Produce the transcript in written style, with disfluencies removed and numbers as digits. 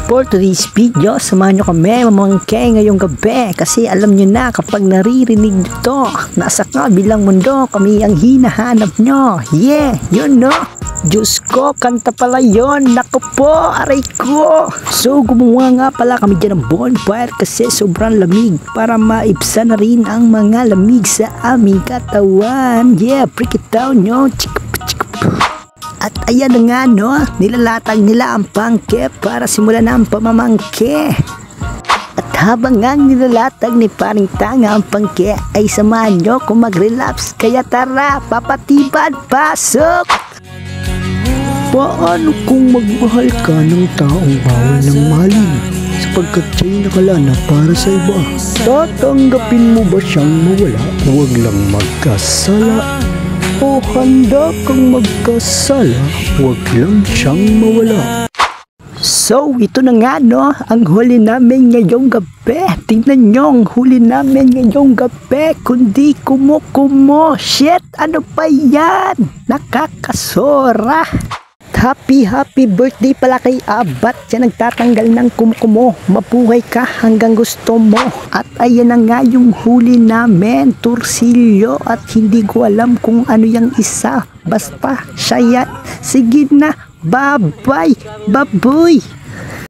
For today's video, samahan nyo kami mamangkay ngayong gabi kasi alam nyo na kapag naririnig nyo to, nasa kabilang mundo kami ang hinahanap nyo. Yeah, yun no? Diyos ko, kanta pala yun. Naku po, aray ko. So gumawa nga pala kami dyan ng bonfire kasi sobrang lamig para maibsan na rin ang mga lamig sa aming katawan. Yeah, break it down nyo. At ayan na nga no, nilalatag nila ang pangke para simulan na ang pamamangke. At habang nga nilalatag ni Paring Tanga ang pangke ay samahan nyo kung mag-relapse. Kaya tara, papatibad, pasok! Paano kung magmahal ka ng taong bawal ng mahalin sapagkat siya'y nakalana para sa iba? Tatanggapin mo ba siyang mawala? Huwag lang magkasala. O handa kang magkasala, huwag lang siyang mawala. So ito na nga no, ang huli namin ngayong gabi. Tingnan nyo ang huli namin ngayong gabi, kundi kumo. Shit, ano pa yan? Nakakasora. Happy birthday pala kay Abat. Siya nagtatanggal ng kumukumo. Mabuhay ka hanggang gusto mo. At ayan na nga yung huli namin, tursilyo. At hindi ko alam kung ano yung isa. Basta siya yan. Sige na, bye-bye, baboy.